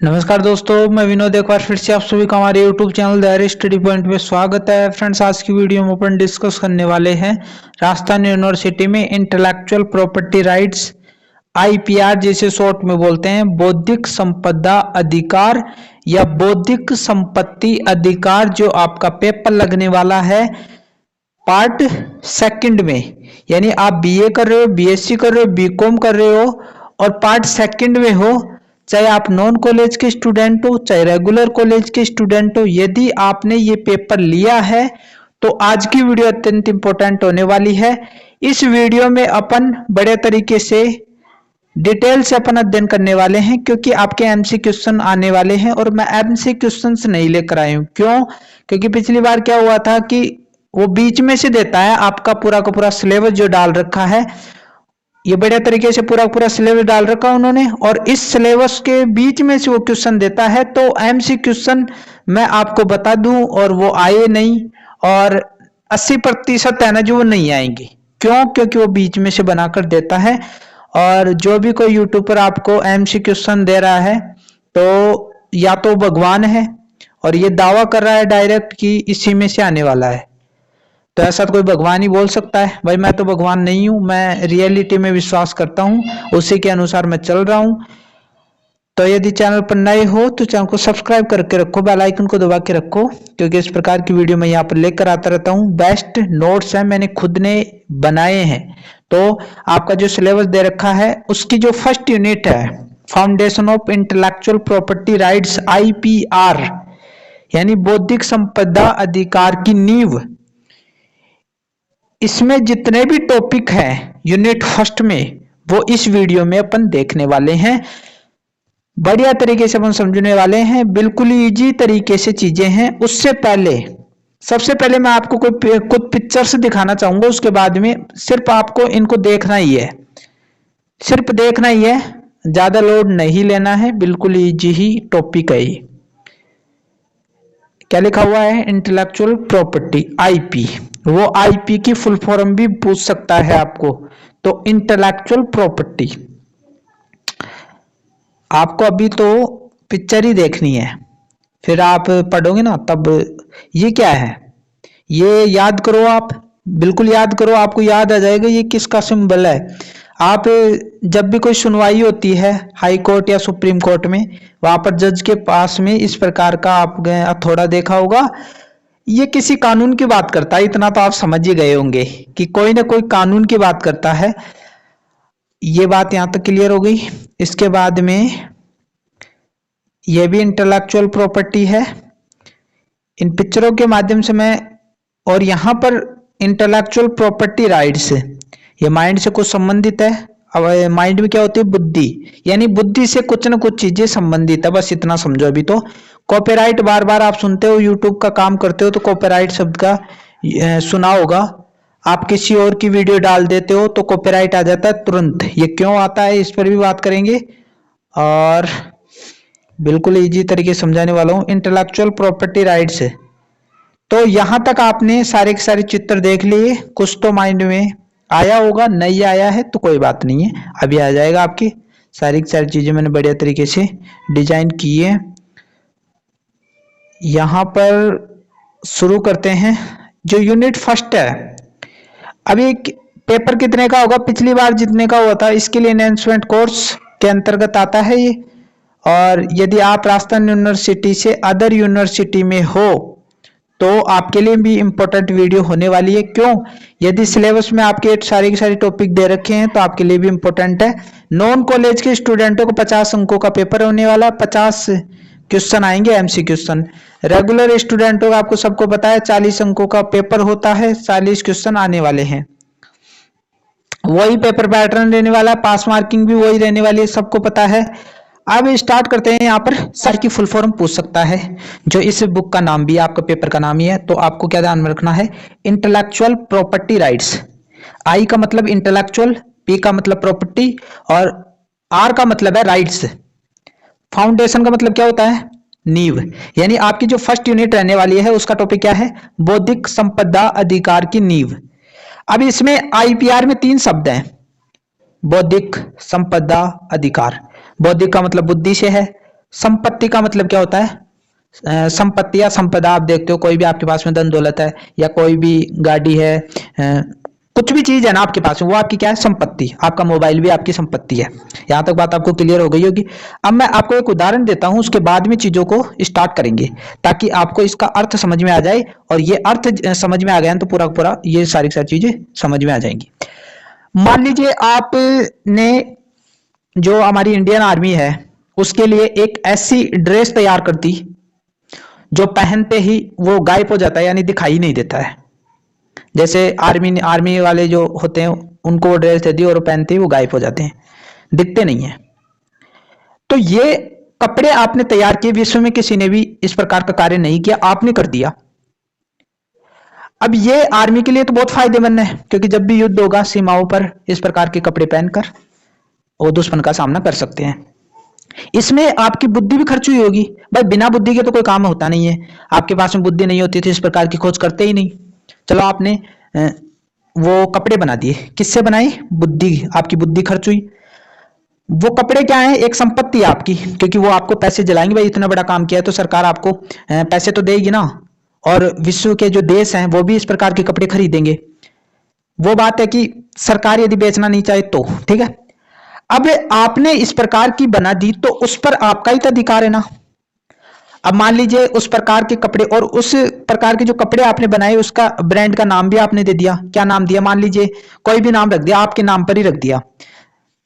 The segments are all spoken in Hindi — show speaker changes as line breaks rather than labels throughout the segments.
नमस्कार दोस्तों, मैं विनोद एक बार फिर से आप सभी का हमारे YouTube चैनल दायरे स्टडी पॉइंट में स्वागत है। फ्रेंड्स, आज की वीडियो में अपन डिस्कस करने वाले हैं राजस्थान यूनिवर्सिटी में इंटेलेक्चुअल प्रॉपर्टी राइट्स IPR जिसे शॉर्ट में बोलते हैं, बौद्धिक संपदा अधिकार या बौद्धिक संपत्ति अधिकार, जो आपका पेपर लगने वाला है पार्ट सेकंड में। यानी आप BA कर रहे हो, BSc कर रहे हो, BCom कर रहे हो और पार्ट सेकंड में हो, चाहे आप नॉन कॉलेज के स्टूडेंट हो चाहे रेगुलर कॉलेज के स्टूडेंट हो, यदि आपने ये पेपर लिया है तो आज की वीडियो अत्यंत इंपॉर्टेंट होने वाली है। इस वीडियो में अपन बड़े तरीके से डिटेल से अपन अध्ययन करने वाले हैं, क्योंकि आपके MC क्वेश्चन आने वाले हैं और मैं MC क्वेश्चंस नहीं लेकर आया हूं। क्यों? क्योंकि पिछली बार क्या हुआ था कि वो बीच में से देता है, आपका पूरा का पूरा सिलेबस जो डाल रखा है, ये बढ़िया तरीके से पूरा सिलेबस डाल रखा उन्होंने, और इस सिलेबस के बीच में से वो क्वेश्चन देता है। तो MC क्वेश्चन मैं आपको बता दूं और वो आए नहीं, और 80% है ना जो वो नहीं आएंगे। क्यों? क्योंकि वो बीच में से बनाकर देता है। और जो भी कोई यूट्यूब पर आपको MC क्वेश्चन दे रहा है तो या तो भगवान है और ये दावा कर रहा है डायरेक्ट कि इसी में से आने वाला है, तो ऐसा तो कोई भगवान ही बोल सकता है। भाई मैं तो भगवान नहीं हूं, मैं रियलिटी में विश्वास करता हूं, उसी के अनुसार मैं चल रहा हूं। तो यदि चैनल पर नए हो तो चैनल को सब्सक्राइब करके रखो, बेल आइकन को दबा के रखो, क्योंकि इस प्रकार की वीडियो मैं यहाँ पर लेकर आता रहता हूँ। बेस्ट नोट्स है, मैंने खुद ने बनाए हैं। तो आपका जो सिलेबस दे रखा है उसकी जो फर्स्ट यूनिट है, foundation of intellectual property rights IPR, यानी बौद्धिक संपदा अधिकार की नींव, इसमें जितने भी टॉपिक हैं यूनिट फर्स्ट में, वो इस वीडियो में अपन देखने वाले हैं। बढ़िया तरीके से अपन समझने वाले हैं, बिल्कुल इजी तरीके से चीजें हैं। उससे पहले सबसे पहले मैं आपको कोई कुछ पिक्चर्स दिखाना चाहूंगा, उसके बाद में सिर्फ आपको इनको देखना ही है, सिर्फ देखना ही है, ज्यादा लोड नहीं लेना है, बिल्कुल इजी ही टॉपिक है ये। क्या लिखा हुआ है? Intellectual property IP। वो IP की फुल फॉर्म भी पूछ सकता है आपको। तो इंटेलेक्चुअल प्रॉपर्टी आपको अभी तो पिक्चर ही देखनी है, फिर आप पढ़ोगे ना तब। ये क्या है, ये याद करो, आप बिल्कुल याद करो, आपको याद आ जाएगा ये किसका सिंबल है। आप जब भी कोई सुनवाई होती है हाई कोर्ट या सुप्रीम कोर्ट में, वहां पर जज के पास में इस प्रकार का आप थोड़ा देखा होगा, ये किसी कानून की बात करता है। इतना तो आप समझ ही गए होंगे कि कोई ना कोई कानून की बात करता है। ये बात यहां तक क्लियर हो गई। इसके बाद में ये भी इंटेलेक्चुअल प्रॉपर्टी है। इन पिक्चरों के माध्यम से मैं, और यहां पर इंटेलेक्चुअल प्रॉपर्टी राइट्स, ये माइंड से कुछ संबंधित है। अब माइंड में क्या होती है? बुद्धि, यानी बुद्धि से कुछ ना कुछ चीजें संबंधित है, बस इतना समझो अभी तो। कॉपीराइट बार बार आप सुनते हो, यूट्यूब का काम करते हो तो कॉपीराइट शब्द का सुना होगा। आप किसी और की वीडियो डाल देते हो तो कॉपीराइट आ जाता है तुरंत। ये क्यों आता है इस पर भी बात करेंगे, और बिल्कुल इजी तरीके से समझाने वाला हूँ। इंटेलेक्चुअल प्रॉपर्टी राइट्स, तो यहां तक आपने सारे के सारे चित्र देख लिए, कुछ तो माइंड में आया होगा, नहीं आया है तो कोई बात नहीं है, अभी आ जाएगा आपकी। सारी की सारी चीजें मैंने बढ़िया तरीके से डिजाइन की है। यहां पर शुरू करते हैं जो यूनिट फर्स्ट है। अभी पेपर कितने का होगा? पिछली बार जितने का हुआ था, इसके लिए एनहांसमेंट कोर्स के अंतर्गत आता है ये। और यदि आप राजस्थान यूनिवर्सिटी से अदर यूनिवर्सिटी में हो तो आपके लिए भी इंपॉर्टेंट वीडियो होने वाली है। क्यों? यदि सिलेबस में आपके सारे के सारे टॉपिक दे रखे हैं तो आपके लिए भी इंपॉर्टेंट है। नॉन कॉलेज के स्टूडेंटों को 50 अंकों का पेपर होने वाला, 50 क्वेश्चन आएंगे MC क्वेश्चन। रेगुलर स्टूडेंटों का आपको सबको पता है 40 अंकों का पेपर होता है, 40 क्वेश्चन आने वाले हैं। वही पेपर पैटर्न रहने वाला है, पास मार्किंग भी वही रहने वाली है, सबको पता है। अब स्टार्ट करते हैं। यहाँ पर सर की फुल फॉर्म पूछ सकता है, जो इस बुक का नाम भी है, आपका पेपर का नाम ही है। तो आपको क्या ध्यान में रखना है? Intellectual property rights. I का मतलब इंटेलेक्चुअल, P का मतलब प्रॉपर्टी, और R का मतलब है राइट्स। फाउंडेशन का मतलब क्या होता है? नींव। यानी आपकी जो फर्स्ट यूनिट रहने वाली है उसका टॉपिक क्या है? बौद्धिक संपदा अधिकार की नींव। अब इसमें IPR में 3 शब्द हैं। बौद्धिक संपदा अधिकार, बौद्धिक का मतलब बुद्धि से है, संपत्ति का मतलब क्या होता है? संपत्ति या संपदा, आप देखते हो कोई भी आपके पास में धन दौलत है या कोई भी गाड़ी है, कुछ भी चीज है ना आपके पास में, वो आपकी क्या है? संपत्ति। आपका मोबाइल भी आपकी संपत्ति है। यहां तक बात आपको क्लियर हो गई होगी। अब मैं आपको एक उदाहरण देता हूं, उसके बाद में चीजों को स्टार्ट करेंगे ताकि आपको इसका अर्थ समझ में आ जाए, और ये अर्थ समझ में आ गया तो पूरा पूरा ये सारी चीजें समझ में आ जाएंगी। मान लीजिए आपने, जो हमारी इंडियन आर्मी है, उसके लिए एक ऐसी ड्रेस तैयार कर दी जो पहनते ही वो गायब हो जाता है, यानी दिखाई नहीं देता है। जैसे आर्मी वाले जो होते हैं उनको वो ड्रेस दे दी और वो पहनते ही वो गायब हो जाते हैं, दिखते नहीं है। तो ये कपड़े आपने तैयार किए, विश्व में किसी ने भी इस प्रकार का कार्य नहीं किया, आपने कर दिया। अब ये आर्मी के लिए तो बहुत फायदेमंद है, क्योंकि जब भी युद्ध होगा सीमाओं पर इस प्रकार के कपड़े पहनकर वो दुश्मन का सामना कर सकते हैं। इसमें आपकी बुद्धि भी खर्च हुई होगी भाई, बिना बुद्धि के तो कोई काम होता नहीं है। आपके पास में बुद्धि नहीं होती तो इस प्रकार की खोज करते ही नहीं। चलो आपने वो कपड़े बना दिए, किससे बनाई? बुद्धि, आपकी बुद्धि खर्च हुई। वो कपड़े क्या है? एक संपत्ति है आपकी, क्योंकि वो आपको पैसे दिलाएंगे। भाई इतना बड़ा काम किया है तो सरकार आपको पैसे तो देगी ना, और विश्व के जो देश हैं वो भी इस प्रकार के कपड़े खरीदेंगे। वो बात है कि सरकार यदि बेचना नहीं चाहे तो, ठीक है। अब आपने इस प्रकार की बना दी तो उस पर आपका ही तो अधिकार है ना। अब मान लीजिए उस प्रकार के कपड़े, और उस प्रकार के जो कपड़े आपने बनाए उसका ब्रांड का नाम भी आपने दे दिया। क्या नाम दिया? मान लीजिए कोई भी नाम रख दिया, आपके नाम पर ही रख दिया।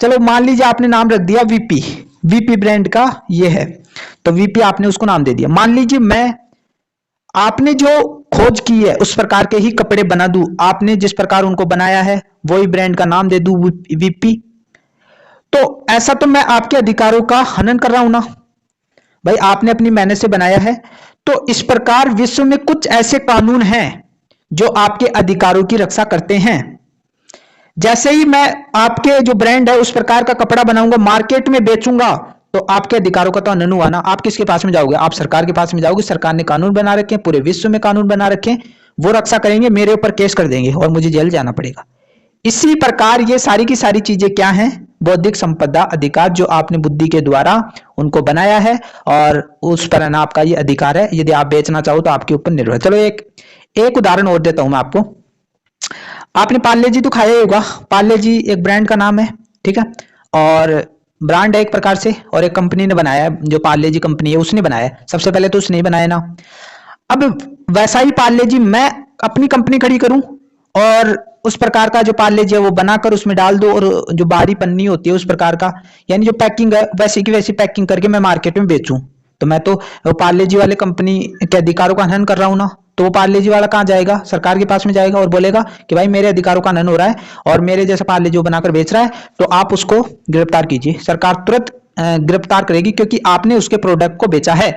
चलो मान लीजिए आपने नाम रख दिया वीपी, वीपी ब्रांड का ये है, तो वीपी आपने उसको नाम दे दिया। मान लीजिए मैं, आपने जो खोज की है उस प्रकार के ही कपड़े बना दूं, आपने जिस प्रकार उनको बनाया है वही ब्रांड का नाम दे दूं वीपी, तो ऐसा तो मैं आपके अधिकारों का हनन कर रहा हूं ना भाई। आपने अपनी मेहनत से बनाया है। तो इस प्रकार विश्व में कुछ ऐसे कानून हैं जो आपके अधिकारों की रक्षा करते हैं। जैसे ही मैं आपके जो ब्रांड है उस प्रकार का कपड़ा बनाऊंगा, मार्केट में बेचूंगा, तो आपके अधिकारों का तो हनन हुआ ना। आप किसके पास में जाओगे? आप सरकार के पास में जाओगे। सरकार ने कानून बना रखे हैं, पूरे विश्व में कानून बना रखे हैं, वो रक्षा करेंगे, मेरे ऊपर केस कर देंगे और मुझे जेल जाना पड़ेगा। इसी प्रकार ये सारी की सारी चीजें क्या हैं? बौद्धिक संपदा अधिकार, जो आपने बुद्धि के द्वारा उनको बनाया है और उस पर ना आपका ये अधिकार है। यदि आप बेचना चाहो तो आपके ऊपर निर्भर है। चलो एक उदाहरण और देता हूं मैं आपको। आपने पार्ले जी तो खाया ही होगा। पार्ले जी एक ब्रांड का नाम है, ठीक है, और ब्रांड है एक प्रकार से, और एक कंपनी ने बनाया है, जो पार्ले जी कंपनी है उसने बनाया है। सबसे पहले तो उसने ही बनाया ना। अब वैसा ही पार्ले जी मैं अपनी कंपनी खड़ी करूं और उस प्रकार का जो पार्ले जी है वो बनाकर उसमें डाल दो, और जो बाहरी पन्नी होती है उस प्रकार का, यानी जो पैकिंग है वैसी की वैसी पैकिंग करके मैं मार्केट में बेचूं, तो मैं तो पार्ले जी वाले कंपनी के अधिकारों का हनन कर रहा हूं ना। तो वो पार्ले जी वाला कहां जाएगा? सरकार के पास में जाएगा और बोलेगा कि भाई मेरे अधिकारों का हनन हो रहा है और मेरे जैसा पार्ले जी बनाकर बेच रहा है, तो आप उसको गिरफ्तार कीजिए। सरकार तुरंत गिरफ्तार करेगी, क्योंकि आपने उसके प्रोडक्ट को बेचा है।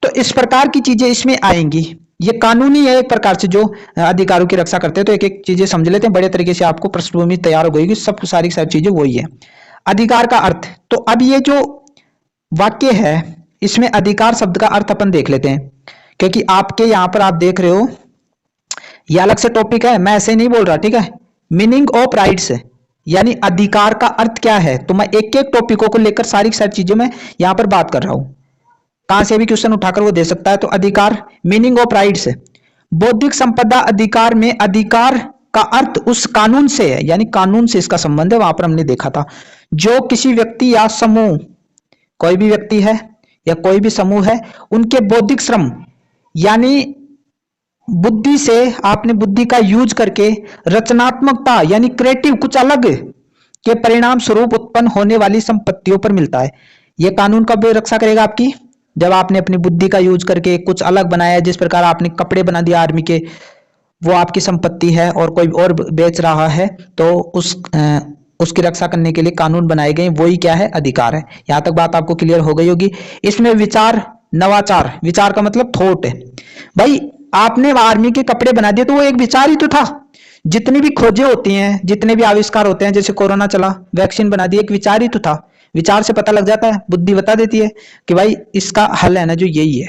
तो इस प्रकार की चीजें इसमें आएंगी। ये कानूनी है एक प्रकार से, जो अधिकारों की रक्षा करते हैं। तो एक एक चीजें समझ लेते हैं, बड़े तरीके से आपको पृष्ठभूमि तैयार हो गई। सब सारी चीजें वही है। अधिकार का अर्थ, तो अब ये जो वाक्य है इसमें अधिकार शब्द का अर्थ अपन देख लेते हैं, क्योंकि आपके यहां पर आप देख रहे हो ये अलग से टॉपिक है, मैं ऐसे नहीं बोल रहा, ठीक है। मीनिंग ऑफ राइट्स, यानी अधिकार का अर्थ क्या है, तो मैं एक एक टॉपिकों को लेकर सारी चीजों में यहां पर बात कर रहा हूं। कहां से भी क्वेश्चन उठाकर वो दे सकता है। तो अधिकार, मीनिंग ऑफ राइट्स, बौद्धिक संपदा अधिकार में अधिकार का अर्थ उस कानून से है, यानी कानून से इसका संबंध है। वहां पर हमने देखा था, जो किसी व्यक्ति या समूह, कोई भी व्यक्ति है या कोई भी समूह है, उनके बौद्धिक श्रम यानी बुद्धि से, आपने बुद्धि का यूज करके रचनात्मकता यानी क्रिएटिव, कुछ अलग के परिणाम स्वरूप उत्पन्न होने वाली संपत्तियों पर मिलता है। यह कानून कब रक्षा करेगा आपकी? जब आपने अपनी बुद्धि का यूज करके कुछ अलग बनाया है। जिस प्रकार आपने कपड़े बना दिया आर्मी के, वो आपकी संपत्ति है और कोई और बेच रहा है, तो उसकी रक्षा करने के लिए कानून बनाए गए, वही क्या है? अधिकार है। यहां तक बात आपको क्लियर हो गई होगी। इसमें विचार, नवाचार, विचार का मतलब थॉट है। भाई आपने आर्मी के कपड़े बना दिए तो वो एक विचार ही तो था। जितनी भी खोजें होती हैं, जितने भी आविष्कार होते हैं, जैसे कोरोना चला, वैक्सीन बना दी, एक विचार ही तो था। विचार से पता लग जाता है, बुद्धि बता देती है कि भाई इसका हल है ना जो यही है।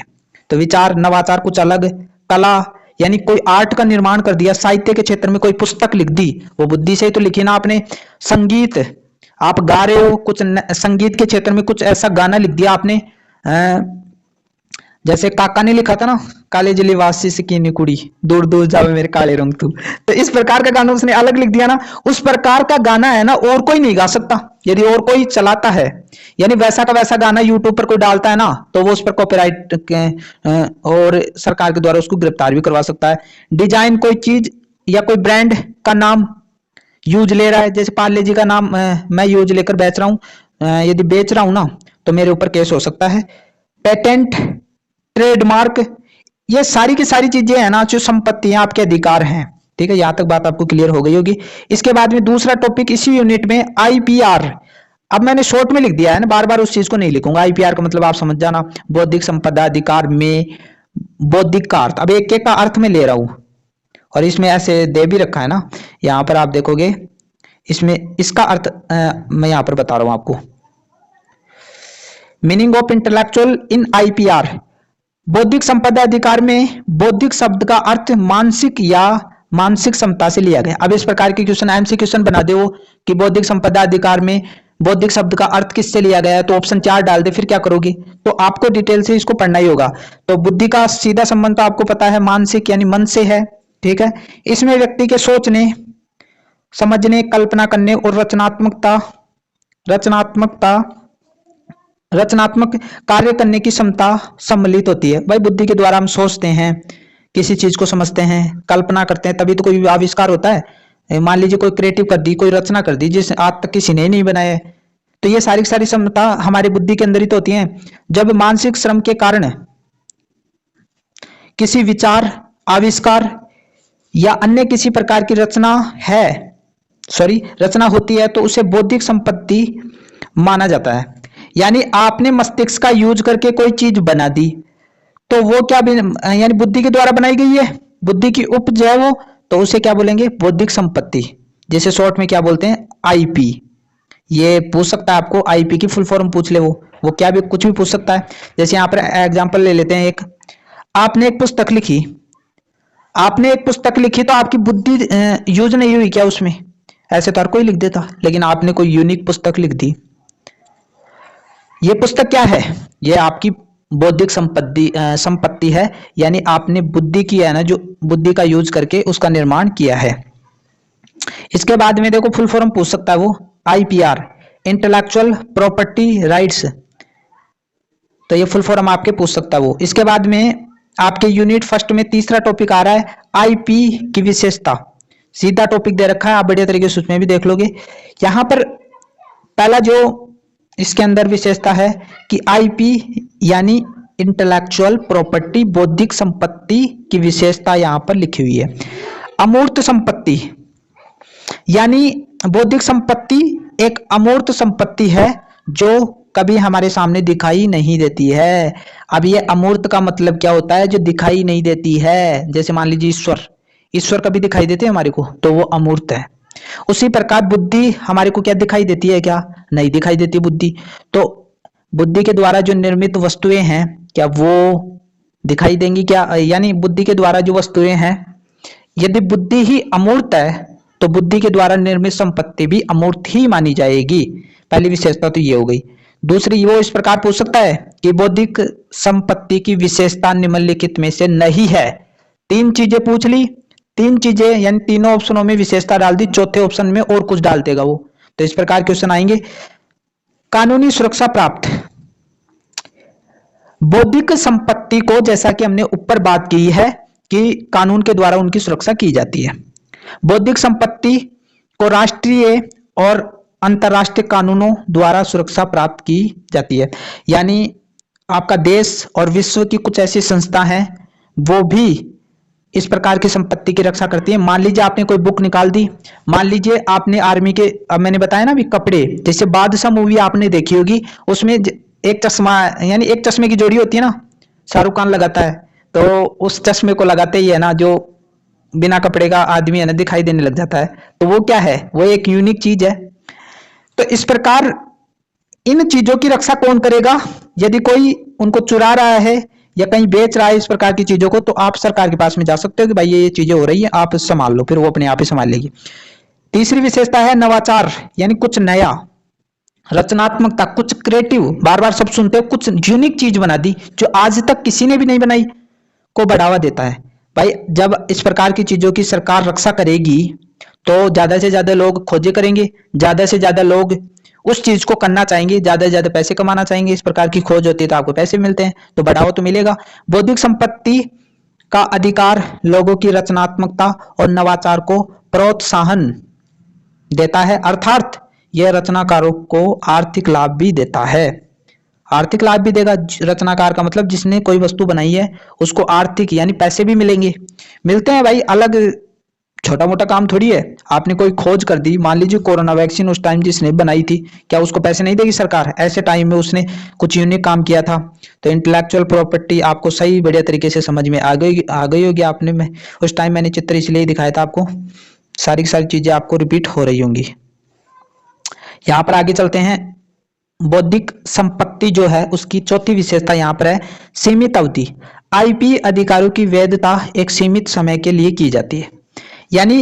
तो विचार, नवाचार, कुछ अलग। कला यानी कोई आर्ट का निर्माण कर दिया, साहित्य के क्षेत्र में कोई पुस्तक लिख दी, वो बुद्धि से ही तो लिखी ना आपने। संगीत, आप गा रहे हो, कुछ संगीत के क्षेत्र में कुछ ऐसा गाना लिख दिया आपने जैसे काका ने लिखा था ना, काले जली वासी सिकीनी कुड़ी, दूर दूर जावे मेरे काले रंग तू, तो इस प्रकार का गाना उसने अलग लिख दिया ना। उस प्रकार का गाना है ना और कोई नहीं गा सकता, यदि और कोई चलाता है, यानी वैसा का वैसा गाना यूट्यूब पर कोई डालता है ना, तो वो उस पर कॉपीराइट और सरकार के द्वारा उसको गिरफ्तार भी करवा सकता है। डिजाइन कोई चीज या कोई ब्रांड का नाम यूज ले रहा है, जैसे पार्ले जी का नाम मैं यूज लेकर बेच रहा हूं, यदि बेच रहा हूं ना तो मेरे ऊपर केस हो सकता है। पेटेंट, ट्रेडमार्क, ये सारी की सारी चीजें है ना जो संपत्तियां आपके अधिकार हैं। ठीक है, यहां तक बात आपको क्लियर हो गई होगी। इसके बाद में दूसरा टॉपिक इसी यूनिट में आईपीआर। अब मैंने शॉर्ट में लिख दिया है ना, बार बार उस चीज को नहीं लिखूंगा। आईपीआर का मतलब आप समझ जाना, बौद्धिक संपदा अधिकार में बौद्धिक का अर्थ। अब एक एक का अर्थ में ले रहा हूं और इसमें ऐसे दे भी रखा है ना, यहां पर आप देखोगे इसमें इसका अर्थ मैं यहां पर बता रहा हूं आपको। Meaning of intellectual in IPR, बौद्धिक संपदा अधिकार में बौद्धिक शब्द का अर्थ मानसिक या मानसिक क्षमता से लिया गया। अब इस प्रकार के क्वेश्चन एमसी क्वेश्चन बना दे वो कि बौद्धिक संपदा अधिकार में बौद्धिक शब्द का अर्थ किससे लिया गया है, तो ऑप्शन 4 डाल दे, फिर क्या करोगे, तो आपको डिटेल से इसको पढ़ना ही होगा। तो बुद्धि का सीधा संबंध तो आपको पता है मानसिक यानी मन से है। ठीक है, इसमें व्यक्ति के सोचने, समझने, कल्पना करने और रचनात्मक कार्य करने की क्षमता सम्मिलित होती है। भाई बुद्धि के द्वारा हम सोचते हैं, किसी चीज को समझते हैं, कल्पना करते हैं, तभी तो कोई आविष्कार होता है। मान लीजिए कोई क्रिएटिव कर दी, कोई रचना कर दी जिस आज तक किसी ने नहीं बनाया है, तो ये सारी सारी क्षमता हमारी बुद्धि के अंदर ही तो होती है। जब मानसिक श्रम के कारण किसी विचार, आविष्कार या अन्य किसी प्रकार की रचना होती है तो उसे बौद्धिक संपत्ति माना जाता है। यानी आपने मस्तिष्क का यूज करके कोई चीज बना दी तो वो क्या यानी बुद्धि के द्वारा बनाई गई है, बुद्धि की उपज है वो, तो उसे क्या बोलेंगे, बौद्धिक संपत्ति। जैसे शॉर्ट में क्या बोलते हैं, आईपी। ये पूछ सकता है आपको, आईपी की फुल फॉर्म पूछ ले, वो क्या भी कुछ भी पूछ सकता है। जैसे यहाँ पर एग्जांपल ले लेते हैं, आपने एक पुस्तक लिखी तो आपकी बुद्धि यूज नहीं हुई क्या उसमें, ऐसे तो हर कोई लिख देता, लेकिन आपने कोई यूनिक पुस्तक लिख दी। ये पुस्तक क्या है, ये आपकी बौद्धिक संपत्ति है, यानी आपने बुद्धि की है ना, जो बुद्धि का यूज करके उसका निर्माण किया है। इसके बाद में देखो फुल फॉर्म पूछ सकता है वो, आईपीआर, इंटेलेक्चुअल प्रॉपर्टी राइट्स, तो ये फुल फॉर्म आपके पूछ सकता है वो। इसके बाद में आपके यूनिट फर्स्ट में तीसरा टॉपिक आ रहा है आईपी की विशेषता। सीधा टॉपिक दे रखा है, आप बढ़िया तरीके से उसमें भी देख लोगे। यहां पर पहला जो इसके अंदर विशेषता है कि आईपी यानी इंटेलेक्चुअल प्रॉपर्टी, बौद्धिक संपत्ति की विशेषता यहां पर लिखी हुई है। अमूर्त संपत्ति यानी बौद्धिक संपत्ति एक अमूर्त संपत्ति है जो कभी हमारे सामने दिखाई नहीं देती है। अब ये अमूर्त का मतलब क्या होता है, जो दिखाई नहीं देती है। जैसे मान लीजिए ईश्वर कभी दिखाई देते हैं हमारे को, तो वो अमूर्त है। उसी प्रकार बुद्धि हमारे को क्या दिखाई देती है, क्या नहीं दिखाई देती बुद्धि। तो बुद्धि के द्वारा जो निर्मित वस्तुएं हैं, क्या वो दिखाई देंगी क्या, यानी बुद्धि के द्वारा जो वस्तुएं हैं, यदि बुद्धि ही अमूर्त है तो बुद्धि के द्वारा निर्मित संपत्ति भी अमूर्त ही मानी जाएगी। पहली विशेषता तो ये हो गई। दूसरी, वो इस प्रकार पूछ सकता है कि बौद्धिक संपत्ति की विशेषता निम्नलिखित में से नहीं है। 3 चीजें पूछ ली, 3 चीजें यानी तीनों ऑप्शनों में विशेषता डाल दी, चौथे ऑप्शन में और कुछ डाल देगा वो। तो इस प्रकार क्वेश्चन आएंगे। कानूनी सुरक्षा प्राप्त, बौद्धिक संपत्ति को जैसा कि हमने ऊपर बात की है कि कानून के द्वारा उनकी सुरक्षा की जाती है। बौद्धिक संपत्ति को राष्ट्रीय और अंतरराष्ट्रीय कानूनों द्वारा सुरक्षा प्राप्त की जाती है। यानी आपका देश और विश्व की कुछ ऐसी संस्था हैं वो भी इस प्रकार की संपत्ति की रक्षा करती है। मान लीजिए आपने कोई बुक निकाल दी, मान लीजिए आपने आर्मी के, अब मैंने बताया ना भी कपड़े, जैसे बादशाह मूवी आपने देखी होगी, उसमें एक चश्मा यानी एक चश्मे की जोड़ी होती है ना, शाहरुख खान लगाता है, तो उस चश्मे को लगाते ही है ना जो बिना कपड़े का आदमी है ना दिखाई देने लग जाता है। तो वो क्या है, वो एक यूनिक चीज है। तो इस प्रकार इन चीजों की रक्षा कौन करेगा, यदि कोई उनको चुरा रहा है या कहीं बेच रहा है इस प्रकार की चीजों को, तो आप सरकार के पास में जा सकते हो कि भाई ये चीजें हो रही है, आप संभाल लो, फिर वो अपने आप ही संभाल लेगी। तीसरी विशेषता है नवाचार, यानी कुछ नया, रचनात्मकता, कुछ क्रिएटिव, बार बार सब सुनते हो, कुछ यूनिक चीज बना दी जो आज तक किसी ने भी नहीं बनाई, को बढ़ावा देता है। भाई जब इस प्रकार की चीजों की सरकार रक्षा करेगी तो ज्यादा से ज्यादा लोग खोजे करेंगे, ज्यादा से ज्यादा लोग उस चीज को करना चाहेंगे, ज्यादा से ज्यादा पैसे कमाना चाहेंगे। इस प्रकार की खोज होती है तो आपको पैसे मिलते हैं, तो बढ़ावा तो मिलेगा। बौद्धिक संपत्ति का अधिकार लोगों की रचनात्मकता और नवाचार को प्रोत्साहन देता है, अर्थात यह रचनाकारों को आर्थिक लाभ भी देता है। आर्थिक लाभ भी देगा। रचनाकार का मतलब जिसने कोई वस्तु बनाई है उसको आर्थिक यानी पैसे भी मिलेंगे, मिलते हैं भाई। अलग छोटा मोटा काम थोड़ी है। आपने कोई खोज कर दी, मान लीजिए कोरोना वैक्सीन उस टाइम जिसने बनाई थी, क्या उसको पैसे नहीं देगी सरकार? ऐसे टाइम में उसने कुछ यूनिक काम किया था। तो इंटेलेक्चुअल प्रॉपर्टी आपको सही बढ़िया तरीके से समझ में आ गई होगी। आपने में उस टाइम मैंने चित्र इसलिए दिखाया था आपको, सारी की सारी चीजें आपको रिपीट हो रही होंगी। यहाँ पर आगे चलते हैं। बौद्धिक संपत्ति जो है उसकी चौथी विशेषता यहाँ पर है सीमित अवधि। आईपी अधिकारों की वैधता एक सीमित समय के लिए की जाती है। यानी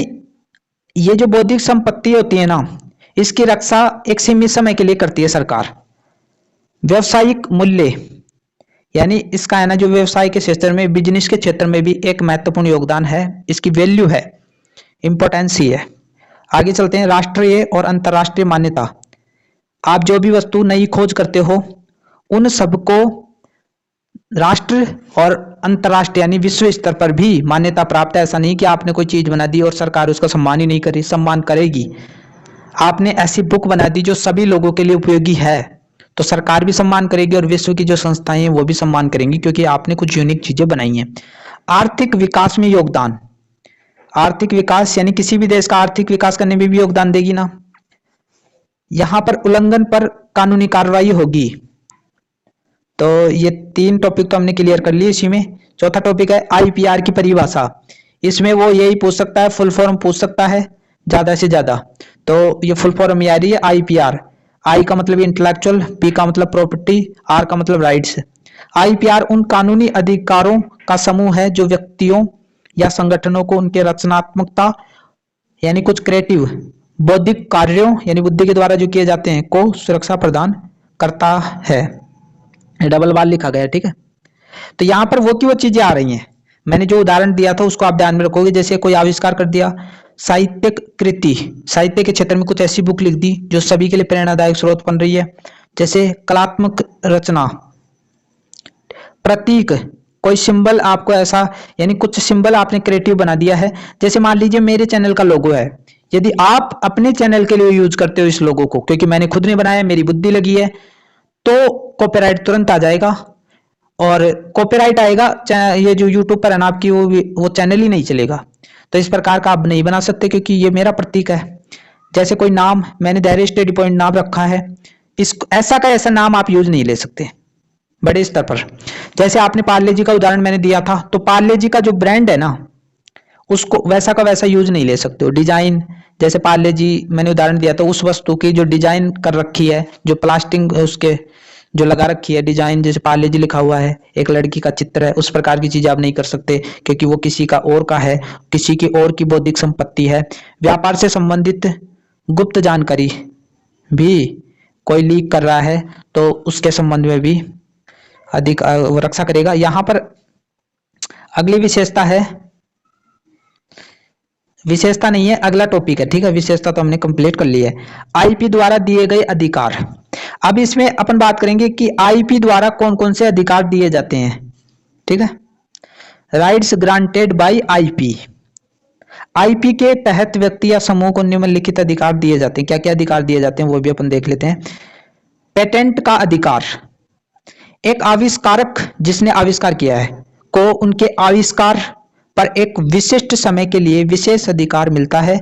ये जो बौद्धिक संपत्ति होती है ना, इसकी रक्षा एक सीमित समय के लिए करती है सरकार। व्यवसायिक मूल्य यानी इसका है ना, जो व्यवसाय के क्षेत्र में, बिजनेस के क्षेत्र में भी एक महत्वपूर्ण योगदान है, इसकी वैल्यू है, इंपॉर्टेंस ही है। आगे चलते हैं। राष्ट्रीय और अंतर्राष्ट्रीय मान्यता। आप जो भी वस्तु नई खोज करते हो उन सबको राष्ट्र और अंतर्राष्ट्रीय यानी विश्व स्तर पर भी मान्यता प्राप्त है। ऐसा नहीं कि आपने कोई चीज बना दी और सरकार उसका सम्मान ही नहीं करी, सम्मान करेगी। आपने ऐसी बुक बना दी जो सभी लोगों के लिए उपयोगी है तो सरकार भी सम्मान करेगी और विश्व की जो संस्थाएं हैं वो भी सम्मान करेंगी, क्योंकि आपने कुछ यूनिक चीजें बनाई हैं। आर्थिक विकास में योगदान। आर्थिक विकास यानी किसी भी देश का आर्थिक विकास करने में भी योगदान देगी ना। यहां पर उल्लंघन पर कानूनी कार्रवाई होगी। तो ये 3 टॉपिक तो हमने क्लियर कर लिए। इसी में चौथा टॉपिक है आईपीआर की परिभाषा। इसमें वो यही पूछ सकता है, फुल फॉर्म पूछ सकता है ज्यादा से ज्यादा। तो ये फुल फॉर्म आ रही है आईपीआर। आई का मतलब इंटेलेक्चुअल, पी का मतलब प्रॉपर्टी, आर का मतलब राइट्स। आईपीआर उन कानूनी अधिकारों का समूह है जो व्यक्तियों या संगठनों को उनके रचनात्मकता यानी कुछ क्रिएटिव बौद्धिक कार्यों यानी बुद्धि के द्वारा जो किए जाते हैं को सुरक्षा प्रदान करता है। डबल बार लिखा गया, ठीक है। तो यहां पर वो की वो चीजें आ रही हैं। मैंने जो उदाहरण दिया था उसको आप ध्यान में रखोगे। जैसे कोई आविष्कार कर दिया, साहित्यिक कृति, साहित्य के क्षेत्र में कुछ ऐसी बुक लिख दी जो सभी के लिए प्रेरणादायक स्रोत बन रही है। जैसे कलात्मक रचना, प्रतीक, कोई सिंबल आपको ऐसा यानी कुछ सिंबल आपने क्रिएटिव बना दिया है। जैसे मान लीजिए मेरे चैनल का लोगो है, यदि आप अपने चैनल के लिए यूज करते हो इस लोगो को, क्योंकि मैंने खुद नहीं बनाया, मेरी बुद्धि लगी है, तो कॉपीराइट तुरंत आ जाएगा। और कॉपीराइट आएगा, ये जो यूट्यूब पर है ना आपकी, वो चैनल ही नहीं चलेगा। तो इस प्रकार का आप नहीं बना सकते क्योंकि ये मेरा प्रतीक है। जैसे कोई नाम, मैंने दैरिया स्टडी पॉइंट नाम रखा है, इस ऐसा का ऐसा नाम आप यूज नहीं ले सकते बड़े स्तर पर। जैसे आपने पार्ले जी का उदाहरण मैंने दिया था, तो पार्ले जी का जो ब्रांड है ना उसको वैसा का वैसा यूज नहीं ले सकते हो। डिजाइन, जैसे पार्ले जी मैंने उदाहरण दिया था, उस वस्तु की जो डिजाइन कर रखी है, जो प्लास्टिक उसके जो लगा रखी है डिजाइन, जैसे पार्ले जी लिखा हुआ है, एक लड़की का चित्र है, उस प्रकार की चीज आप नहीं कर सकते क्योंकि वो किसी का और का है, किसी की और की बौद्धिक संपत्ति है। व्यापार से संबंधित गुप्त जानकारी भी कोई लीक कर रहा है तो उसके संबंध में भी अधिक रक्षा करेगा। यहां पर अगली विशेषता है, विशेषता नहीं है, अगला टॉपिक है, ठीक है। विशेषता तो हमने कंप्लीट कर ली है। आईपी द्वारा दिए गए अधिकार। अब इसमें अपन बात करेंगे कि आईपी द्वारा कौन कौन से अधिकार दिए जाते हैं, ठीक है। Rights granted by IP. IP के तहत व्यक्ति या समूह को निम्नलिखित अधिकार दिए जाते हैं। क्या क्या अधिकार दिए जाते हैं वो भी अपन देख लेते हैं। पेटेंट का अधिकार, एक आविष्कारक जिसने आविष्कार किया है को उनके आविष्कार पर एक विशिष्ट समय के लिए विशेष अधिकार मिलता है।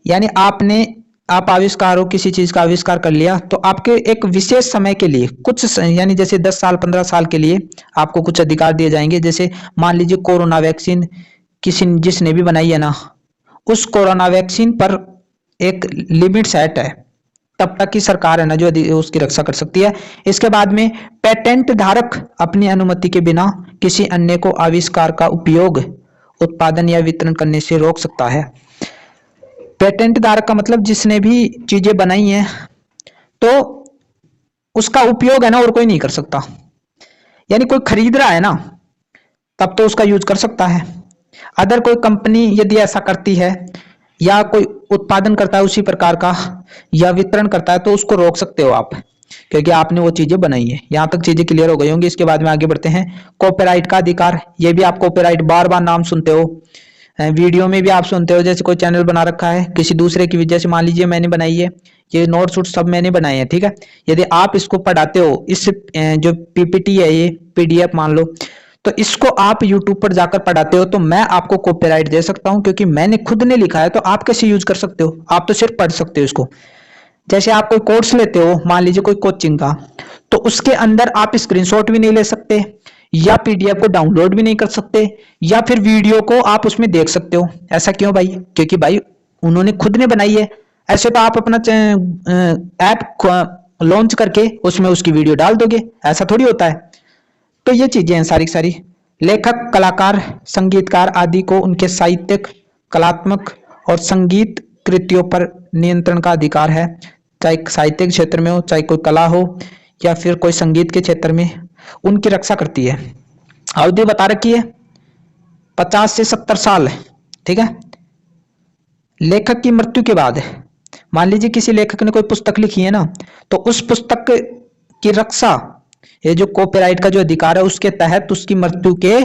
यानी आप आविष्कार हो, किसी चीज का आविष्कार कर लिया तो आपके एक विशेष समय के लिए कुछ यानी जैसे 10 साल 15 साल के लिए आपको कुछ अधिकार दिए जाएंगे। जैसे मान लीजिए कोरोना वैक्सीन जिसने भी बनाई है ना, उस कोरोना वैक्सीन पर एक लिमिट सेट है, तब तक की सरकार है ना जो उसकी रक्षा कर सकती है। इसके बाद में पेटेंट धारक अपनी अनुमति के बिना किसी अन्य को आविष्कार का उपयोग, उत्पादन या वितरण करने से रोक सकता है। पेटेंट धारक का मतलब जिसने भी चीजें बनाई हैं तो उसका उपयोग है ना और कोई नहीं कर सकता। यानी कोई खरीद रहा है ना, तब तो उसका यूज कर सकता है। अदर कोई कंपनी यदि ऐसा करती है या कोई उत्पादन करता है उसी प्रकार का या वितरण करता है, तो उसको रोक सकते हो आप, क्योंकि आपने वो चीजें बनाई है। यहां तक चीजें क्लियर हो गई होंगी। इसके बाद में आगे बढ़ते हैं। कॉपीराइट का अधिकार, ये भी आप कॉपीराइट बार बार नाम सुनते हो, वीडियो में भी आप सुनते हो। जैसे कोई चैनल बना रखा है किसी दूसरे की वजह से, मान लीजिए मैंने बनाई है, ये नोट्स वोट्स सब मैंने बनाए हैं, ठीक है। यदि आप इसको पढ़ाते हो, इस जो पीपीटी है, ये पीडीएफ मान लो, तो इसको आप यूट्यूब पर जाकर पढ़ाते हो, तो मैं आपको कॉपीराइट दे सकता हूं, क्योंकि मैंने खुद ने लिखा है। तो आप कैसे यूज कर सकते हो? आप तो सिर्फ पढ़ सकते हो इसको। जैसे आप कोई कोर्स लेते हो, मान लीजिए कोई कोचिंग का, तो उसके अंदर आप स्क्रीनशॉट भी नहीं ले सकते, या पीडीएफ को डाउनलोड भी नहीं कर सकते, या फिर वीडियो को आप उसमें देख सकते हो। ऐसा क्यों भाई? क्योंकि भाई उन्होंने खुद ने बनाई है। ऐसे तो आप अपना ऐप लॉन्च करके उसमें उसकी वीडियो डाल दोगे, ऐसा थोड़ी होता है। तो ये चीजें हैं सारी सारी। लेखक, कलाकार, संगीतकार आदि को उनके साहित्यिक, कलात्मक और संगीत कृतियों पर नियंत्रण का अधिकार है। चाहे साहित्य के क्षेत्र में हो, चाहे कोई कला हो, या फिर कोई संगीत के क्षेत्र में, उनकी रक्षा करती है। अवधि बता रखी है 50 से 70 साल, ठीक है। लेखक की मृत्यु के बाद, मान लीजिए किसी लेखक ने कोई पुस्तक लिखी है ना, तो उस पुस्तक की रक्षा, ये जो कॉपीराइट का जो अधिकार है, उसके तहत उसकी मृत्यु के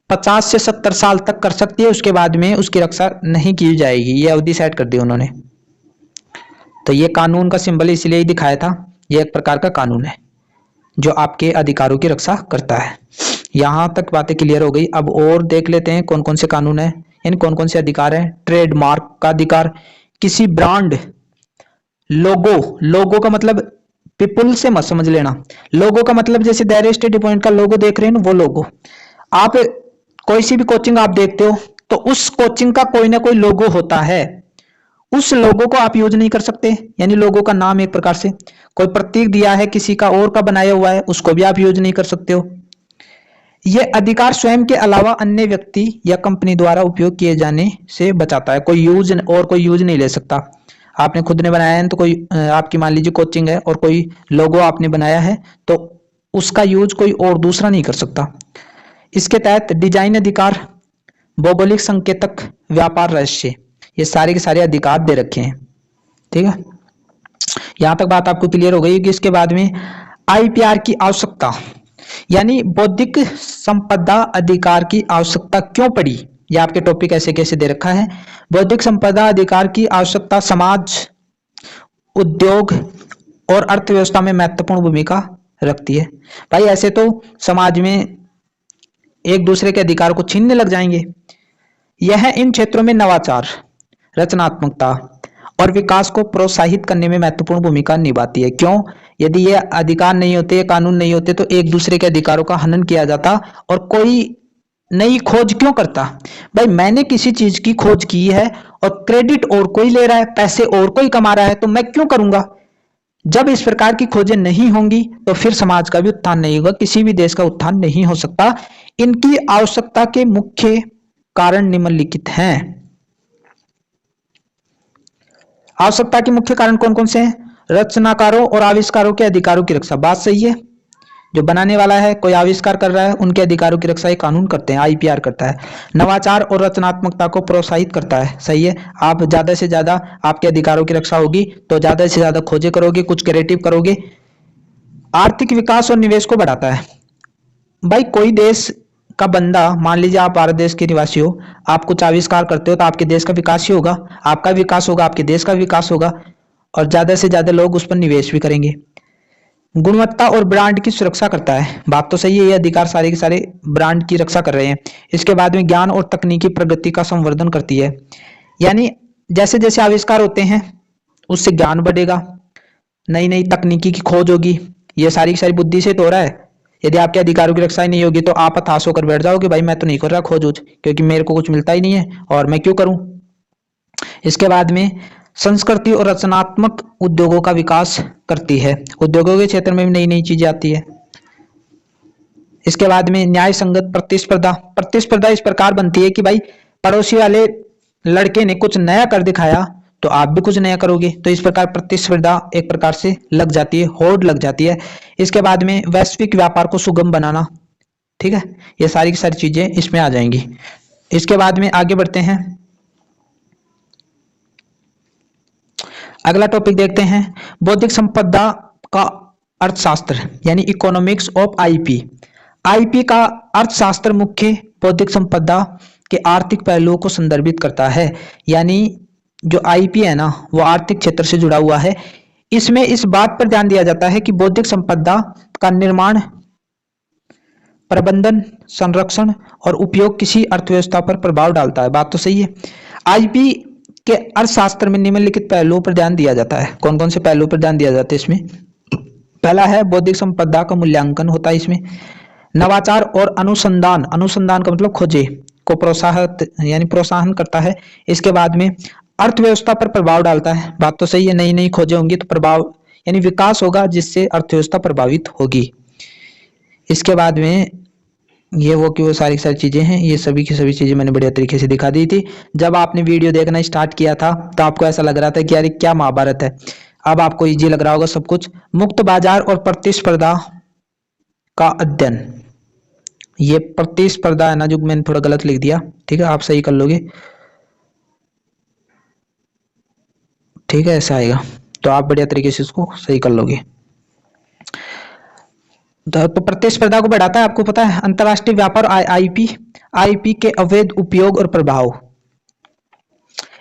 50 से 70 साल तक कर सकती है। उसके बाद में उसकी रक्षा नहीं की जाएगी। ये अवधि सेट कर दी उन्होंने। तो ये कानून का सिंबल इसलिए ही दिखाया था। ये एक प्रकार का कानून है जो आपके अधिकारों की रक्षा करता है। यहां तक बातें क्लियर हो गई। अब और देख लेते हैं कौन कौन से कानून है, यानी कौन कौन से अधिकार हैं। ट्रेडमार्क का अधिकार, किसी ब्रांड, लोगो का मतलब पीपल से मत समझ लेना। लोगो का मतलब जैसे दायरे स्टडी पॉइंट का लोगो देख रहे हैं ना, वो लोगो। आप कोई सी भी कोचिंग आप देखते हो, तो उस कोचिंग का कोई ना कोई लोगो होता है। उस लोगो को आप यूज नहीं कर सकते, यानी लोगो का नाम एक प्रकार से। कोई प्रतीक दिया है किसी का और का बनाया हुआ है, उसको भी आप यूज नहीं कर सकते हो। यह अधिकार स्वयं के अलावा अन्य व्यक्ति या कंपनी द्वारा उपयोग किए जाने से बचाता है। कोई यूज और कोई यूज नहीं ले सकता। आपने खुद ने बनाया है तो कोई आपकी मान लीजिए कोचिंग है और कोई लोगो आपने बनाया है, तो उसका यूज कोई और दूसरा नहीं कर सकता। इसके तहत डिजाइन अधिकार, भौगोलिक संकेतक, व्यापार रहस्य, ये सारे के सारे अधिकार दे रखे हैं, ठीक है। यहां तक बात आपको क्लियर हो गई कि इसके बाद में आईपीआर की आवश्यकता, यानी बौद्धिक संपदा अधिकार की आवश्यकता क्यों पड़ी। ये आपके टॉपिक ऐसे कैसे दे रखा है। बौद्धिक संपदा अधिकार की आवश्यकता समाज, उद्योग और अर्थव्यवस्था में महत्वपूर्ण भूमिका रखती है। भाई ऐसे तो समाज में एक दूसरे के अधिकार को छीनने लग जाएंगे। यह इन क्षेत्रों में नवाचार, रचनात्मकता और विकास को प्रोत्साहित करने में महत्वपूर्ण भूमिका निभाती है। क्यों? यदि ये अधिकार नहीं होते, ये कानून नहीं होते, तो एक दूसरे के अधिकारों का हनन किया जाता और कोई नई खोज क्यों करता। भाई मैंने किसी चीज की खोज की है और क्रेडिट और कोई ले रहा है, पैसे और कोई कमा रहा है, तो मैं क्यों करूंगा। जब इस प्रकार की खोजें नहीं होंगी तो फिर समाज का भी उत्थान नहीं होगा, किसी भी देश का उत्थान नहीं हो सकता। इनकी आवश्यकता के मुख्य कारण निम्नलिखित हैं। आवश्यकता के मुख्य कारण कौन कौन से हैं? रचनाकारों और आविष्कारों के अधिकारों की रक्षा, बात सही है। जो बनाने वाला है, कोई आविष्कार कर रहा है, उनके अधिकारों की रक्षा ये कानून करते हैं, आईपीआर करता है। नवाचार और रचनात्मकता को प्रोत्साहित करता है, सही है। आप ज्यादा से ज्यादा आपके अधिकारों की रक्षा होगी तो ज्यादा से ज्यादा खोजें करोगे, कुछ क्रिएटिव करोगे। आर्थिक विकास और निवेश को बढ़ाता है। भाई कोई देश का बंदा, मान लीजिए आप भारत देश के निवासी हो, आप कुछ आविष्कार करते हो तो आपके देश का विकास ही होगा, आपका विकास होगा, आपके देश का विकास होगा, और ज्यादा से ज्यादा लोग उस पर निवेश भी करेंगे। गुणवत्ता और ब्रांड की सुरक्षा करता है, बात तो सही है। ये अधिकार सारे के सारे ब्रांड की रक्षा कर रहे हैं। इसके बाद में ज्ञान और तकनीकी प्रगति का संवर्धन करती है, यानी जैसे जैसे आविष्कार होते हैं उससे ज्ञान बढ़ेगा, नई नई तकनीकी की खोज होगी। ये सारी की सारी बुद्धि से तो हो रहा है। यदि आपके अधिकारों की रक्षा ही नहीं होगी तो आप हताश होकर बैठ जाओगे, भाई मैं तो नहीं कर रहा खोज वोज, क्योंकि मेरे को कुछ मिलता ही नहीं है और मैं क्यों करूं। इसके बाद में संस्कृति और रचनात्मक उद्योगों का विकास करती है, उद्योगों के क्षेत्र में भी नई नई चीजें आती है। इसके बाद में न्याय संगत प्रतिस्पर्धा, प्रतिस्पर्धा इस प्रकार बनती है कि भाई पड़ोसी वाले लड़के ने कुछ नया कर दिखाया तो आप भी कुछ नया करोगे। तो इस प्रकार प्रतिस्पर्धा एक प्रकार से लग जाती है, होड़ लग जाती है। इसके बाद में वैश्विक व्यापार को सुगम बनाना, ठीक है, ये सारी की सारी चीजें इसमें आ जाएंगी। इसके बाद में आगे बढ़ते हैं, अगला टॉपिक देखते हैं, बौद्धिक संपदा का अर्थशास्त्र यानी इकोनॉमिक्स ऑफ आईपी। आईपी का अर्थशास्त्र मुख्य बौद्धिक संपदा के आर्थिक पहलुओं को संदर्भित करता है। यानी जो आईपी है ना, वो आर्थिक क्षेत्र से जुड़ा हुआ है। इसमें इस बात पर ध्यान दिया जाता है कि बौद्धिक संपदा का निर्माण, प्रबंधन, संरक्षण और उपयोग किसी अर्थव्यवस्था पर प्रभाव डालता है। बात तो सही है। आईपी के अर्थशास्त्र में निम्नलिखित पहलुओं पर ध्यान दिया जाता है। कौन कौन से पहलुओं पर ध्यान दिया जाता है इसमें? पहला है बौद्धिक संपदा का मूल्यांकन होता है इसमें। नवाचार और अनुसंधान, अनुसंधान का मतलब खोजे को प्रोत्साहित यानी प्रोत्साहन करता है। इसके बाद में अर्थव्यवस्था पर प्रभाव डालता है। बात तो सही है, नई नई खोजें होंगी तो प्रभाव यानी विकास होगा, जिससे अर्थव्यवस्था प्रभावित होगी। इसके बाद में ये वो कि वो सारी चीजें हैं, ये सभी की सभी चीजें मैंने बढ़िया तरीके से दिखा दी थी। जब आपने वीडियो देखना स्टार्ट किया था तो आपको ऐसा लग रहा था कि यार क्या महाभारत है। अब आपको इजी लग रहा होगा सब कुछ। मुक्त बाजार और प्रतिस्पर्धा का अध्ययन, ये प्रतिस्पर्धा है ना, जो मैंने थोड़ा गलत लिख दिया, ठीक है, आप सही कर लोगे, ठीक है, ऐसा आएगा तो आप बढ़िया तरीके से इसको सही कर लोगे। तो प्रतिस्पर्धा को बढ़ाता है, आपको पता है, अंतरराष्ट्रीय व्यापार, आईपी, आईपी के अवैध उपयोग और प्रभाव।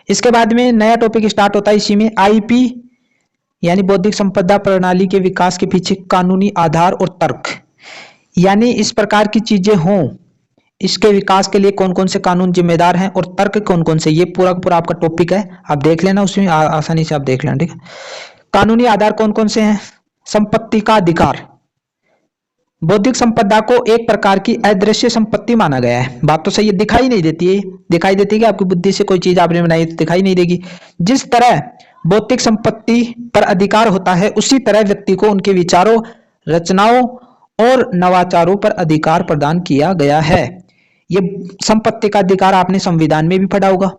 इसके बाद में नया टॉपिक स्टार्ट होता है इसी में, आईपी यानी बौद्धिक संपदा प्रणाली के विकास के पीछे कानूनी आधार और तर्क। यानी इस प्रकार की चीजें हों, इसके विकास के लिए कौन कौन से कानून जिम्मेदार हैं और तर्क कौन कौन से, ये पूरा पूरा आपका टॉपिक है, आप देख लेना, उसमें आसानी से आप देख लेना, ठीक है। कानूनी आधार कौन कौन से हैं? संपत्ति का अधिकार, बौद्धिक संपदा को एक प्रकार की अदृश्य संपत्ति माना गया है। बात तो सही है, दिखाई नहीं देती है, दिखाई देती है कि आपकी बुद्धि से कोई चीज आपने बनाई तो दिखाई नहीं देगी। जिस तरह बौद्धिक संपत्ति पर अधिकार होता है, उसी तरह व्यक्ति को उनके विचारों, रचनाओं और नवाचारों पर अधिकार प्रदान किया गया है। ये संपत्ति का अधिकार आपने संविधान में भी पढ़ा होगा।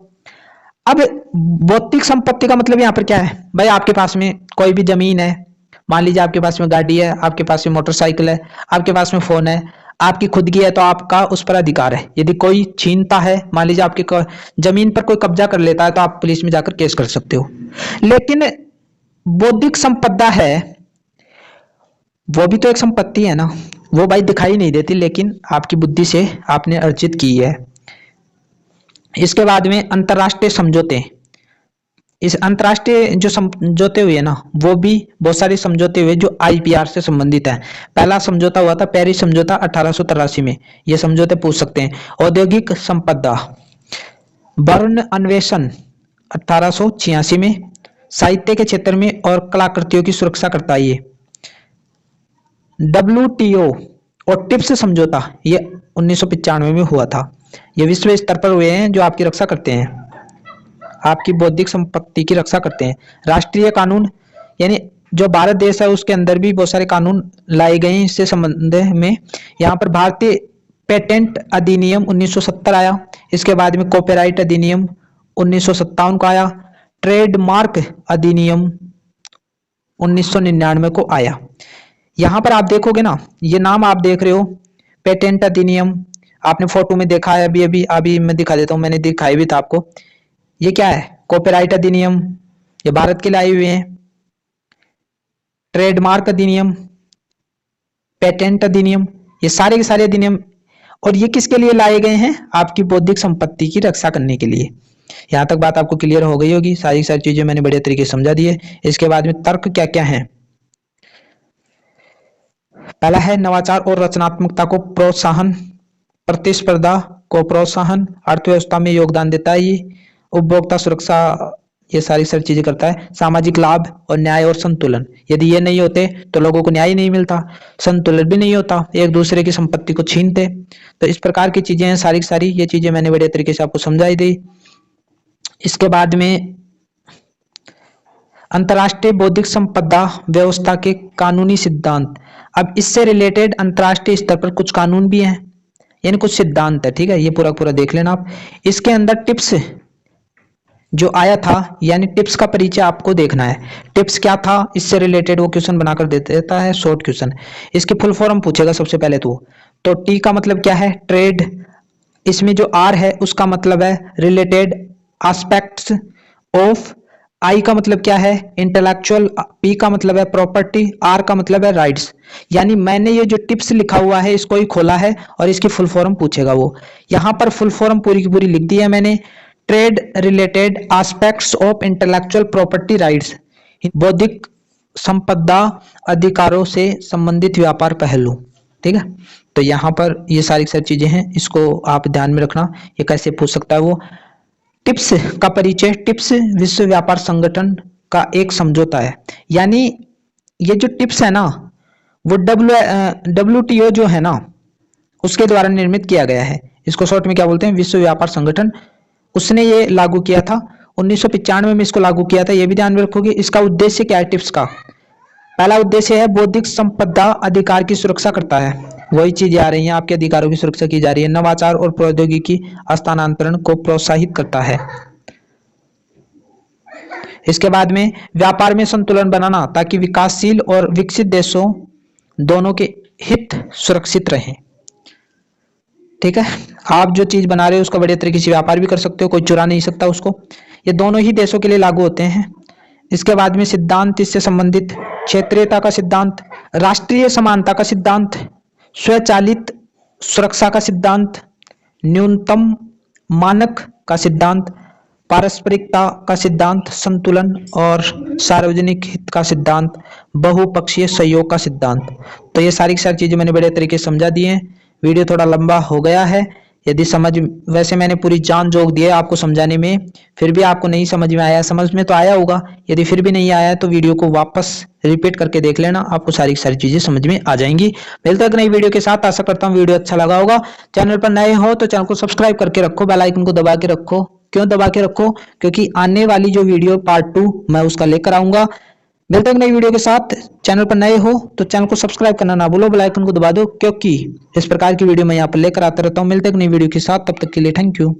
अब बौद्धिक संपत्ति का मतलब यहाँ पर क्या है भाई? आपके पास में कोई भी जमीन है, मान लीजिए आपके पास में गाड़ी है, आपके पास में मोटरसाइकिल है, आपके पास में फोन है, आपकी खुद की है, तो आपका उस पर अधिकार है। यदि कोई छीनता है, मान लीजिए आपकी जमीन पर कोई कब्जा कर लेता है, तो आप पुलिस में जाकर केस कर सकते हो। लेकिन बौद्धिक संपदा है, वो भी तो एक संपत्ति है ना, वो भाई दिखाई नहीं देती, लेकिन आपकी बुद्धि से आपने अर्जित की है। इसके बाद में अंतरराष्ट्रीय समझौते, इस अंतरराष्ट्रीय जो समझौते हुए ना, वो भी बहुत सारे समझौते हुए जो आईपीआर से संबंधित है। पहला समझौता हुआ था पेरिस समझौता 1883 में, ये समझौते पूछ सकते हैं। औद्योगिक संपदा, बर्न अन्वेषण 1886 में, साहित्य के क्षेत्र में और कलाकृतियों की सुरक्षा करता है ये। WTO और टिप्स समझौता, ये 1995 में हुआ था। ये विश्व स्तर पर हुए हैं, जो आपकी रक्षा करते हैं, आपकी बौद्धिक संपत्ति की रक्षा करते हैं। राष्ट्रीय कानून, यानी जो भारत देश है उसके अंदर भी बहुत सारे कानून लाए गए हैं इससे संबंध में। यहाँ पर भारतीय पेटेंट अधिनियम 1970 आया। इसके बाद में कॉपीराइट अधिनियम 1957 को आया। ट्रेडमार्क अधिनियम 1999 को आया। यहाँ पर आप देखोगे ना, ये नाम आप देख रहे हो, पेटेंट अधिनियम, आपने फोटो में देखा है, अभी मैं दिखा देता हूँ, मैंने दिखाई भी था आपको। ये क्या है? कॉपीराइट अधिनियम, ये भारत के लिए आए हुए हैं। ट्रेडमार्क अधिनियम, पेटेंट अधिनियम, ये सारे के सारे अधिनियम, और ये किसके लिए लाए गए हैं? आपकी बौद्धिक संपत्ति की रक्षा करने के लिए। यहां तक बात आपको क्लियर हो गई होगी, सारी चीजें मैंने बढ़िया तरीके से समझा दी है। इसके बाद में तर्क क्या क्या है? पहला है नवाचार और रचनात्मकता को प्रोत्साहन, प्रतिस्पर्धा को प्रोत्साहन, अर्थव्यवस्था में योगदान देता है ये, उपभोक्ता सुरक्षा, ये सारी चीजें करता है। सामाजिक लाभ और न्याय और संतुलन, यदि ये नहीं होते तो लोगों को न्याय नहीं मिलता, संतुलन भी नहीं होता, एक दूसरे की संपत्ति को छीनते। तो इस प्रकार की चीजें हैं सारी सारी, ये चीजें मैंने बढ़िया तरीके से आपको समझाई दी। इसके बाद में अंतर्राष्ट्रीय बौद्धिक संपदा व्यवस्था के कानूनी सिद्धांत। अब इससे रिलेटेड अंतर्राष्ट्रीय स्तर पर कुछ कानून भी हैं, यानी कुछ सिद्धांत है, ठीक है, ये पूरा पूरा देख लेना आप। इसके अंदर टिप्स जो आया था, यानी टिप्स का परिचय आपको देखना है। टिप्स क्या था, इससे रिलेटेड वो क्वेश्चन बनाकर दे देता है, शॉर्ट क्वेश्चन। इसकी फुल फॉर्म पूछेगा सबसे पहले तो टी का मतलब क्या है, ट्रेड। इसमें जो आर है उसका मतलब है रिलेटेड एस्पेक्ट्स ऑफ। आई का मतलब क्या है, इंटेलेक्चुअल। पी का मतलब है प्रॉपर्टी। आर का मतलब है राइट्स। यानी मैंने ये जो टिप्स लिखा हुआ है इसको ही खोला है और इसकी फुल फॉर्म पूछेगा वो। यहां पर फुल फॉर्म पूरी की पूरी लिख दी है मैंने। Trade related aspects of intellectual property rights, बौद्धिक संपदा अधिकारों से संबंधित व्यापार पहलू। ठीक है, तो यहाँ पर ये सारी चीजें हैं, इसको आप ध्यान में रखना। ये कैसे पूछ सकता है वो। टिप्स का परिचय। टिप्स विश्व व्यापार संगठन का एक समझौता है। यानी ये जो टिप्स है ना, वो WTO जो है ना, उसके द्वारा निर्मित किया गया है। इसको शॉर्ट में क्या बोलते हैं, विश्व व्यापार संगठन। उसने ये लागू किया था 1995 में इसको लागू किया था। ये भी ध्यान में रखोगे। इसका उद्देश्य क्या है टिप्स का, पहला उद्देश्य है बौद्धिक संपदा अधिकार की सुरक्षा करता है। वही चीजें आ रही हैं, आपके अधिकारों की सुरक्षा की जा रही है। नवाचार और प्रौद्योगिकी हस्तांतरण को प्रोत्साहित करता है। इसके बाद में व्यापार में संतुलन बनाना, ताकि विकासशील और विकसित देशों दोनों के हित सुरक्षित रहें। ठीक है, आप जो चीज बना रहे हो उसका बढ़िया तरीके से व्यापार भी कर सकते हो, कोई चुरा नहीं सकता उसको। ये दोनों ही देशों के लिए लागू होते हैं। इसके बाद में सिद्धांत इससे संबंधित, क्षेत्रीयता का सिद्धांत, राष्ट्रीय समानता का सिद्धांत, स्वचालित सुरक्षा का सिद्धांत, न्यूनतम मानक का सिद्धांत, पारस्परिकता का सिद्धांत, संतुलन और सार्वजनिक हित का सिद्धांत, बहुपक्षीय सहयोग का सिद्धांत। तो ये सारी चीजें मैंने बड़े तरीके से समझा दी हैं। वीडियो थोड़ा लंबा हो गया है। यदि समझ, वैसे मैंने पूरी जान जोक दी है आपको समझाने में, फिर भी आपको नहीं समझ में आया, समझ में तो आया होगा। यदि फिर भी नहीं आया तो वीडियो को वापस रिपीट करके देख लेना, आपको सारी चीजें समझ में आ जाएंगी। मिलते हैं नई वीडियो के साथ। आशा करता हूँ वीडियो अच्छा लगा होगा। चैनल पर नए हो तो चैनल को सब्सक्राइब करके रखो, बेल आइकन को दबा के रखो। क्यों दबा के रखो, क्योंकि आने वाली जो वीडियो पार्ट 2 मैं उसका लेकर आऊंगा। मिलते हैं नई वीडियो के साथ। चैनल पर नए हो तो चैनल को सब्सक्राइब करना ना भूलो, बेल आइकन को दबा दो, क्योंकि इस प्रकार की वीडियो मैं यहाँ पर लेकर आता रहता हूँ। मिलते हैं नई वीडियो के साथ, तब तक के लिए थैंक यू।